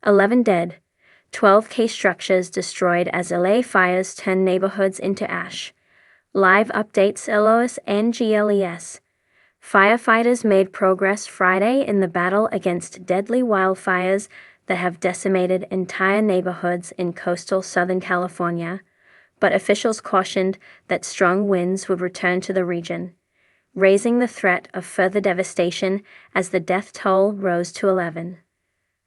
11 dead, 12K structures destroyed as LA fires turn neighborhoods into ash. Live updates LOS and GLES. Firefighters made progress Friday in the battle against deadly wildfires that have decimated entire neighborhoods in coastal Southern California, but officials cautioned that strong winds would return to the region, raising the threat of further devastation as the death toll rose to 11.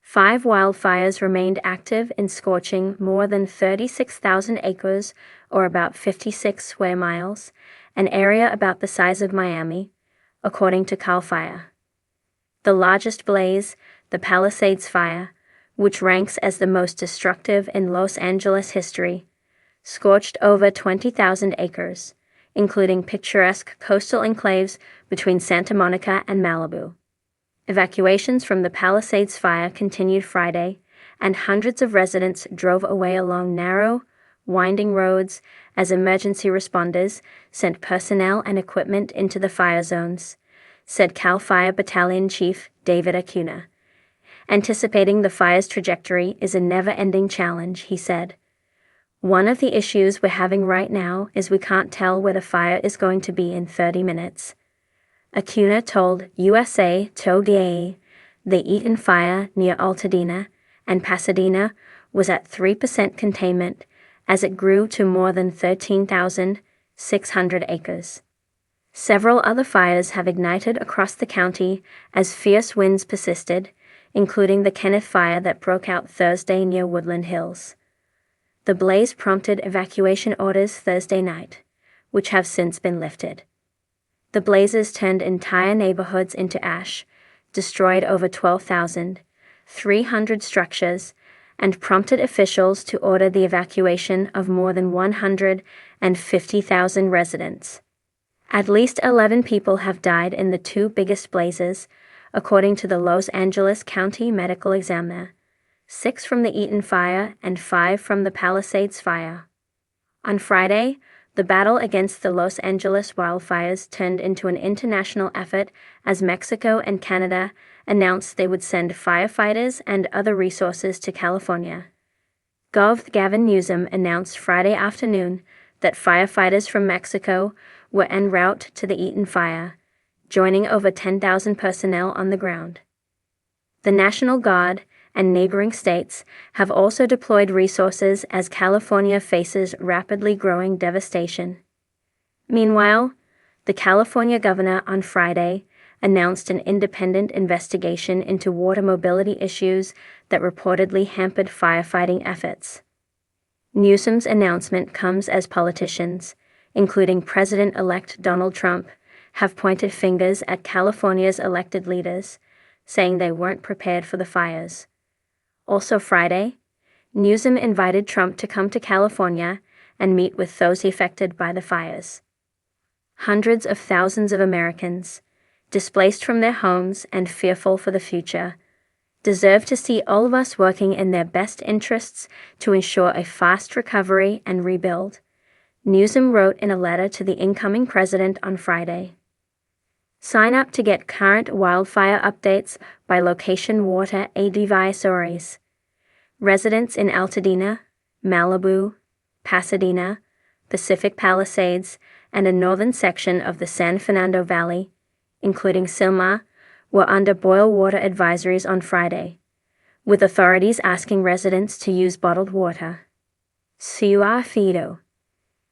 5 wildfires remained active in scorching more than 36,000 acres, or about 56 square miles, an area about the size of Miami, according to CAL FIRE. The largest blaze, the Palisades Fire, which ranks as the most destructive in Los Angeles history, scorched over 20,000 acres, including picturesque coastal enclaves between Santa Monica and Malibu. Evacuations from the Palisades Fire continued Friday, and hundreds of residents drove away along narrow, winding roads as emergency responders sent personnel and equipment into the fire zones, said CAL FIRE Battalion Chief David Acuna. Anticipating the fire's trajectory is a never-ending challenge, he said. One of the issues we're having right now is we can't tell where the fire is going to be in 30 minutes. Acuna told USA Today the Eaton Fire near Altadena and Pasadena was at 3% containment as it grew to more than 13,600 acres. Several other fires have ignited across the county as fierce winds persisted, including the Kenneth Fire that broke out Thursday near Woodland Hills. The blaze prompted evacuation orders Thursday night, which have since been lifted. The blazes turned entire neighborhoods into ash, destroyed over 12,300 structures, and prompted officials to order the evacuation of more than 150,000 residents. At least 11 people have died in the 2 biggest blazes, according to the Los Angeles County Medical Examiner, 6 from the Eaton Fire and 5 from the Palisades Fire. On Friday, the battle against the Los Angeles wildfires turned into an international effort as Mexico and Canada announced they would send firefighters and other resources to California. Gov. Gavin Newsom announced Friday afternoon that firefighters from Mexico were en route to the Eaton Fire, joining over 10,000 personnel on the ground. The National Guard and neighboring states have also deployed resources as California faces rapidly growing devastation. Meanwhile, the California governor on Friday announced an independent investigation into water mobility issues that reportedly hampered firefighting efforts. Newsom's announcement comes as politicians, including President-elect Donald Trump, have pointed fingers at California's elected leaders, saying they weren't prepared for the fires. Also Friday, Newsom invited Trump to come to California and meet with those affected by the fires. Hundreds of thousands of Americans, displaced from their homes and fearful for the future, deserve to see all of us working in their best interests to ensure a fast recovery and rebuild, Newsom wrote in a letter to the incoming president on Friday. Sign up to get current wildfire updates by location water advisories. Residents in Altadena, Malibu, Pasadena, Pacific Palisades, and a northern section of the San Fernando Valley, including Silma, were under boil water advisories on Friday, with authorities asking residents to use bottled water. Ciudad Fido.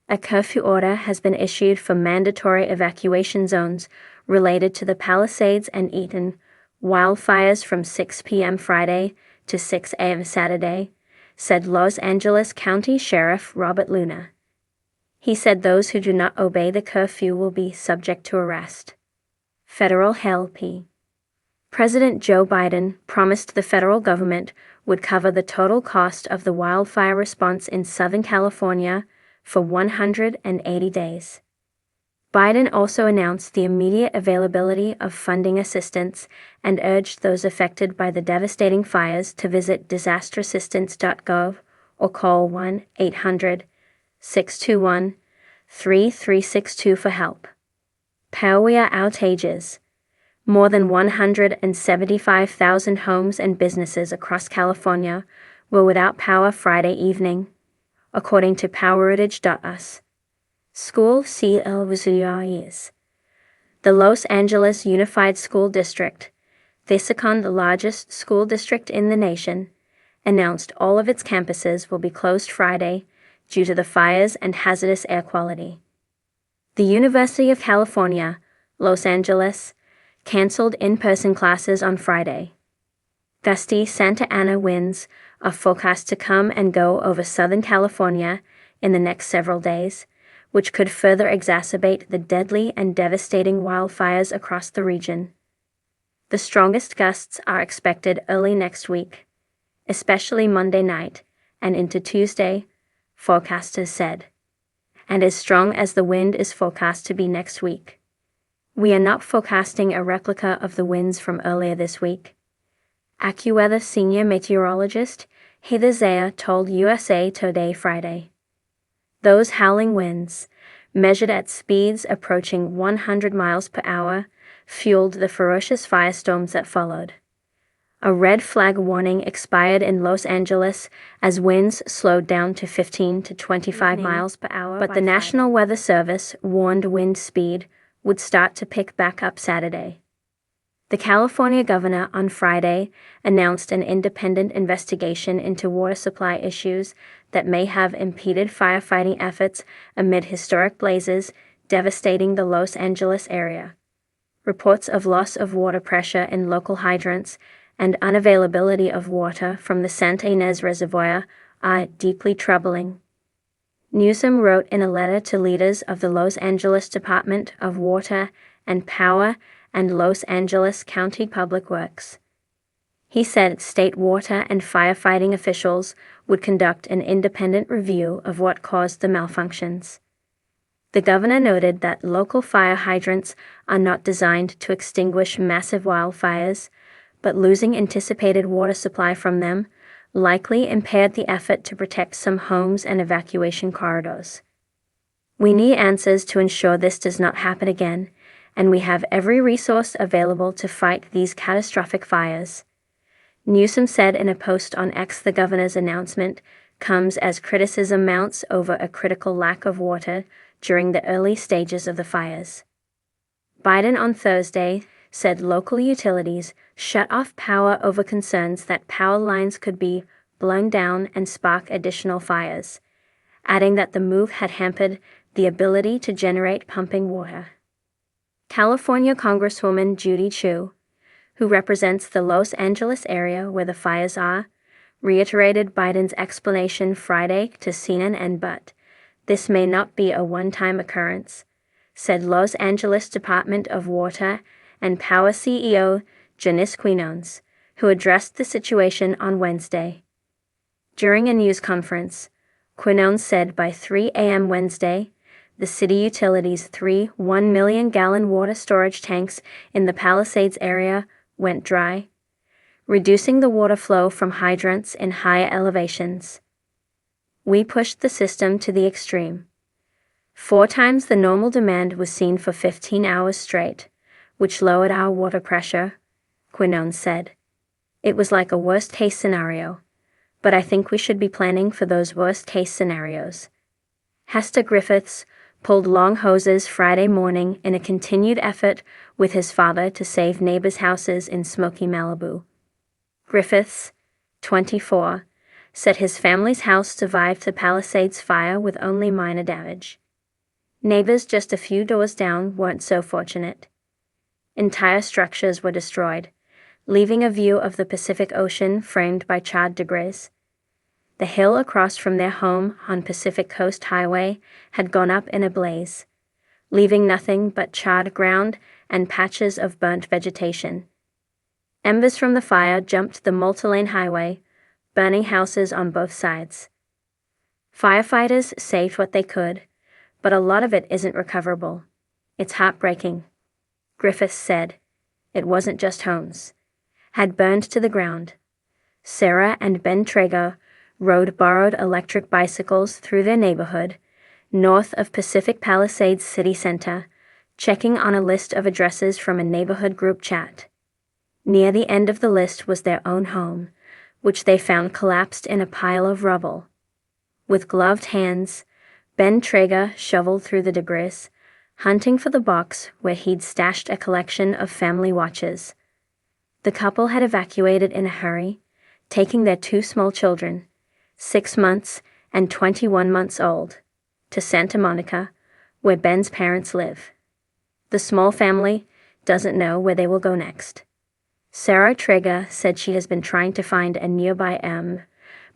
A curfew order has been issued for mandatory evacuation zones related to the Palisades and Eaton wildfires from 6 p.m. Friday to 6 a.m. Saturday, said Los Angeles County Sheriff Robert Luna. He said those who do not obey the curfew will be subject to arrest. Federal help. President Joe Biden promised the federal government would cover the total cost of the wildfire response in Southern California for 180 days. Biden also announced the immediate availability of funding assistance and urged those affected by the devastating fires to visit disasterassistance.gov or call 1-800-621-3362 for help. Power outages. More than 175,000 homes and businesses across California were without power Friday evening, according to PowerOutage.us. School CLWS. The Los Angeles Unified School District, THESICON, the largest school district in the nation, announced all of its campuses will be closed Friday due to the fires and hazardous air quality. The University of California, Los Angeles, canceled in-person classes on Friday. Gusty Santa Ana winds are forecast to come and go over Southern California in the next several days, which could further exacerbate the deadly and devastating wildfires across the region. The strongest gusts are expected early next week, especially Monday night and into Tuesday, forecasters said, and as strong as the wind is forecast to be next week. We are not forecasting a replica of the winds from earlier this week. AccuWeather senior meteorologist Heather Zaya told USA Today Friday. Those howling winds, measured at speeds approaching 100 miles per hour, fueled the ferocious firestorms that followed. A red flag warning expired in Los Angeles as winds slowed down to 15 to 25 miles per hour, but the National Weather Service warned wind speed would start to pick back up Saturday. The California governor on Friday announced an independent investigation into water supply issues that may have impeded firefighting efforts amid historic blazes devastating the Los Angeles area. Reports of loss of water pressure in local hydrants and unavailability of water from the Santa Ynez Reservoir are deeply troubling. Newsom wrote in a letter to leaders of the Los Angeles Department of Water and Power and Los Angeles County Public Works. He said state water and firefighting officials would conduct an independent review of what caused the malfunctions. The governor noted that local fire hydrants are not designed to extinguish massive wildfires, but losing anticipated water supply from them likely impaired the effort to protect some homes and evacuation corridors. We need answers to ensure this does not happen again, and we have every resource available to fight these catastrophic fires. Newsom said in a post on X. The governor's announcement comes as criticism mounts over a critical lack of water during the early stages of the fires. Biden on Thursday said local utilities shut off power over concerns that power lines could be blown down and spark additional fires, adding that the move had hampered the ability to generate pumping water. California Congresswoman Judy Chu, who represents the Los Angeles area where the fires are, reiterated Biden's explanation Friday to CNN, but this may not be a one-time occurrence, said Los Angeles Department of Water and Power CEO Janice Quinones, who addressed the situation on Wednesday. During a news conference, Quinones said by 3 a.m. Wednesday, the city utilities' 3 1-million-gallon water storage tanks in the Palisades area went dry, reducing the water flow from hydrants in higher elevations. We pushed the system to the extreme. 4 times the normal demand was seen for 15 hours straight, which lowered our water pressure, Quinones said. It was like a worst-case scenario, but I think we should be planning for those worst-case scenarios. Hester Griffiths pulled long hoses Friday morning in a continued effort with his father to save neighbors' houses in smoky Malibu. Griffiths, 24, said his family's house survived the Palisades fire with only minor damage. Neighbors just a few doors down weren't so fortunate. Entire structures were destroyed, leaving a view of the Pacific Ocean framed by charred debris. The hill across from their home on Pacific Coast Highway had gone up in a blaze, leaving nothing but charred ground and patches of burnt vegetation. Embers from the fire jumped the multi-lane highway, burning houses on both sides. Firefighters saved what they could, but a lot of it isn't recoverable. It's heartbreaking, Griffiths said. It wasn't just homes. Had burned to the ground. Sarah and Ben Traeger rode borrowed electric bicycles through their neighborhood, north of Pacific Palisades City Center, checking on a list of addresses from a neighborhood group chat. Near the end of the list was their own home, which they found collapsed in a pile of rubble. With gloved hands, Ben Traeger shoveled through the debris, hunting for the box where he'd stashed a collection of family watches. The couple had evacuated in a hurry, taking their 2 small children, 6 months and 21 months old, to Santa Monica, where Ben's parents live. The small family doesn't know where they will go next. Sarah Traeger said she has been trying to find a nearby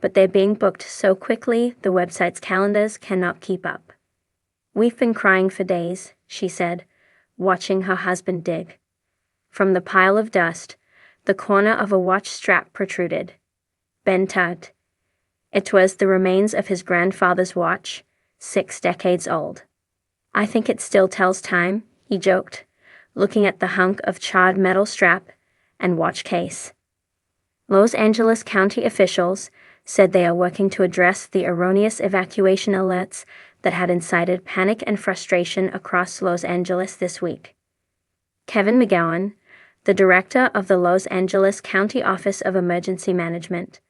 but they're being booked so quickly the website's calendars cannot keep up. We've been crying for days, she said, watching her husband dig. From the pile of dust, the corner of a watch strap protruded. Ben tugged. It was the remains of his grandfather's watch, 6 decades old. I think it still tells time, he joked, looking at the hunk of charred metal strap and watch case. Los Angeles County officials said they are working to address the erroneous evacuation alerts that had incited panic and frustration across Los Angeles this week. Kevin McGowan, the director of the Los Angeles County Office of Emergency Management,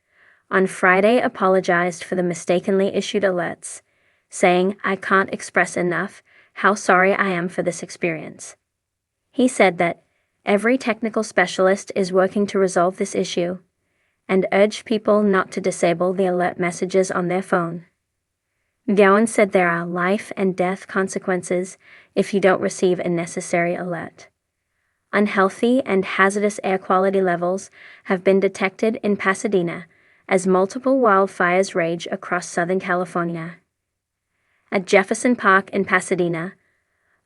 on Friday apologized for the mistakenly issued alerts, saying, "I can't express enough how sorry I am for this experience." He said that every technical specialist is working to resolve this issue, and urged people not to disable the alert messages on their phone. Gowan said there are life and death consequences if you don't receive a necessary alert. Unhealthy and hazardous air quality levels have been detected in Pasadena as multiple wildfires rage across Southern California. At Jefferson Park in Pasadena,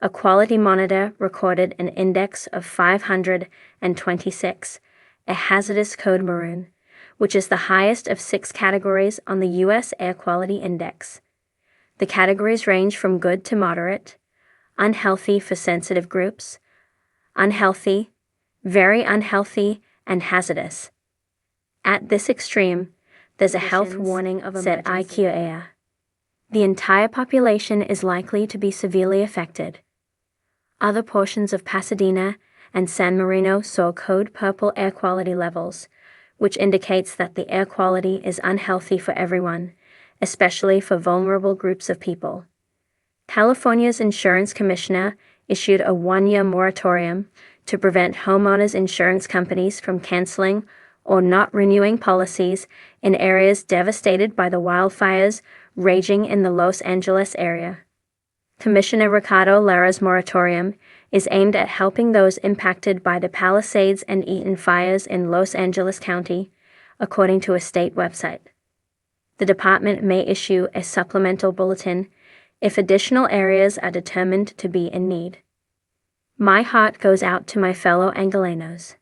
a quality monitor recorded an index of 526, a hazardous code maroon, which is the highest of 6 categories on the U.S. Air Quality Index. The categories range from good to moderate, unhealthy for sensitive groups, unhealthy, very unhealthy, and hazardous. At this extreme, there's a health warning of said IQAir. The entire population is likely to be severely affected. Other portions of Pasadena and San Marino saw code purple air quality levels, which indicates that the air quality is unhealthy for everyone, especially for vulnerable groups of people. California's insurance commissioner issued a 1-year moratorium to prevent homeowners' insurance companies from canceling or not renewing policies in areas devastated by the wildfires raging in the Los Angeles area. Commissioner Ricardo Lara's moratorium is aimed at helping those impacted by the Palisades and Eaton fires in Los Angeles County, according to a state website. The department may issue a supplemental bulletin if additional areas are determined to be in need. My heart goes out to my fellow Angelenos.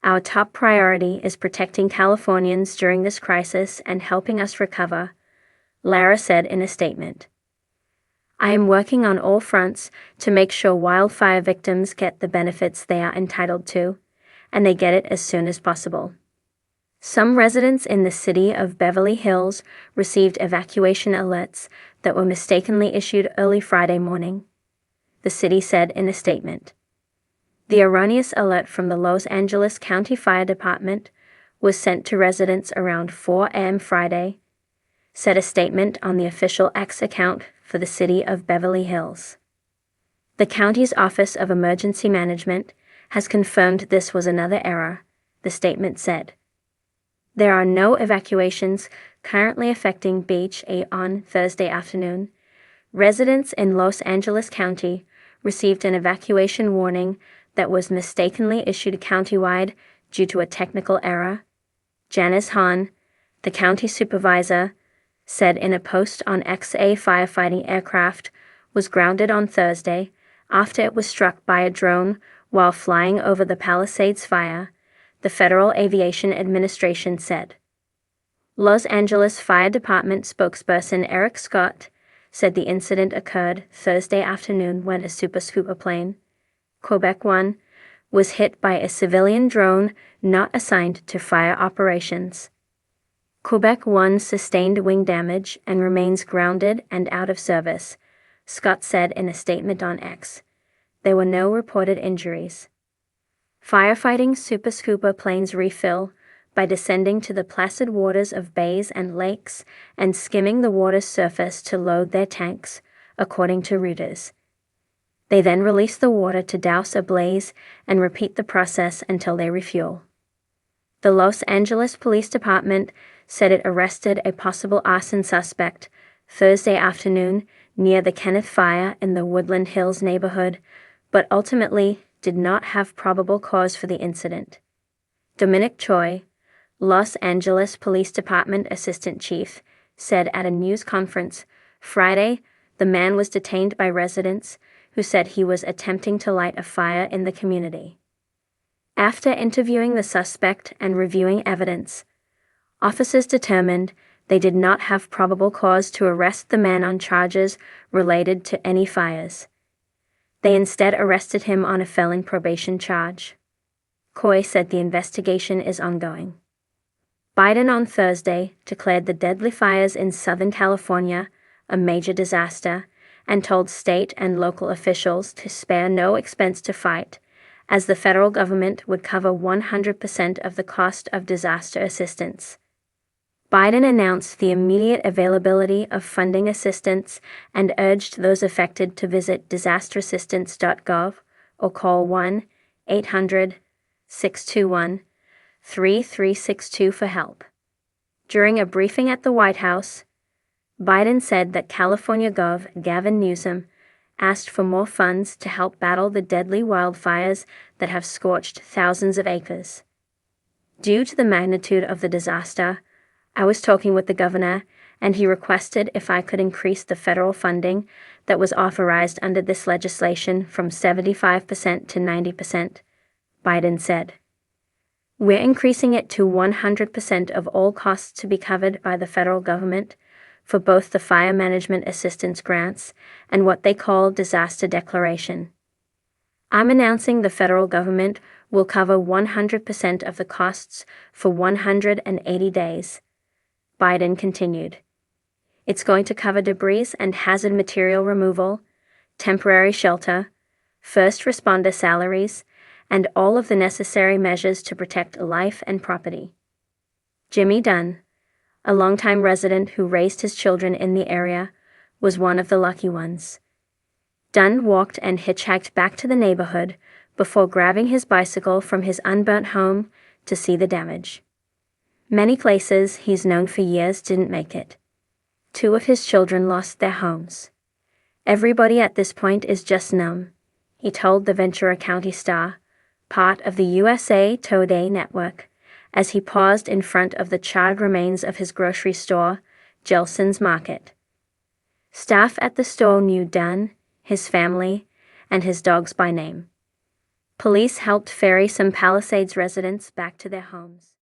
Our top priority is protecting Californians during this crisis and helping us recover, Lara said in a statement. I am working on all fronts to make sure wildfire victims get the benefits they are entitled to, and they get it as soon as possible. Some residents in the city of Beverly Hills received evacuation alerts that were mistakenly issued early Friday morning, the city said in a statement. The erroneous alert from the Los Angeles County Fire Department was sent to residents around 4 a.m. Friday, said a statement on the official X account for the city of Beverly Hills. The county's Office of Emergency Management has confirmed this was another error, the statement said. There are no evacuations currently affecting Beach A on Thursday afternoon. Residents in Los Angeles County received an evacuation warning that was mistakenly issued countywide due to a technical error. Janice Hahn, the county supervisor, said in a post on X a firefighting aircraft was grounded on Thursday after it was struck by a drone while flying over the Palisades fire, the Federal Aviation Administration said. Los Angeles Fire Department spokesperson Eric Scott said the incident occurred Thursday afternoon when a Super Scooper plane, Quebec 1, was hit by a civilian drone not assigned to fire operations. Quebec 1 sustained wing damage and remains grounded and out of service, Scott said in a statement on X, There were no reported injuries. Firefighting super scuba planes refill by descending to the placid waters of bays and lakes and skimming the water's surface to load their tanks, according to Reuters. They then release the water to douse a blaze and repeat the process until they refuel. The Los Angeles Police Department said it arrested a possible arson suspect Thursday afternoon near the Kenneth Fire in the Woodland Hills neighborhood, but ultimately did not have probable cause for the incident. Dominic Choi, Los Angeles Police Department Assistant Chief, said at a news conference Friday the man was detained by residents who said he was attempting to light a fire in the community. After interviewing the suspect and reviewing evidence, officers determined they did not have probable cause to arrest the man on charges related to any fires. They instead arrested him on a felon probation charge. Choi said the investigation is ongoing. Biden on Thursday declared the deadly fires in Southern California a major disaster and told state and local officials to spare no expense to fight, as the federal government would cover 100% of the cost of disaster assistance. Biden announced the immediate availability of funding assistance and urged those affected to visit disasterassistance.gov or call 1-800-621-3362 for help. During a briefing at the White House, Biden said that California Gov. Gavin Newsom asked for more funds to help battle the deadly wildfires that have scorched thousands of acres. Due to the magnitude of the disaster, I was talking with the governor, and he requested if I could increase the federal funding that was authorized under this legislation from 75% to 90%, Biden said. We're increasing it to 100% of all costs to be covered by the federal government for both the fire management assistance grants and what they call disaster declaration. I'm announcing the federal government will cover 100% of the costs for 180 days. Biden continued. It's going to cover debris and hazard material removal, temporary shelter, first responder salaries, and all of the necessary measures to protect life and property. Jimmy Dunn, a longtime resident who raised his children in the area, was one of the lucky ones. Dunn walked and hitchhiked back to the neighborhood before grabbing his bicycle from his unburnt home to see the damage. Many places he's known for years didn't make it. 2 of his children lost their homes. Everybody at this point is just numb, he told the Ventura County Star, part of the USA Today network, as he paused in front of the charred remains of his grocery store, Gelson's Market. Staff at the store knew Dunn, his family, and his dogs by name. Police helped ferry some Palisades residents back to their homes.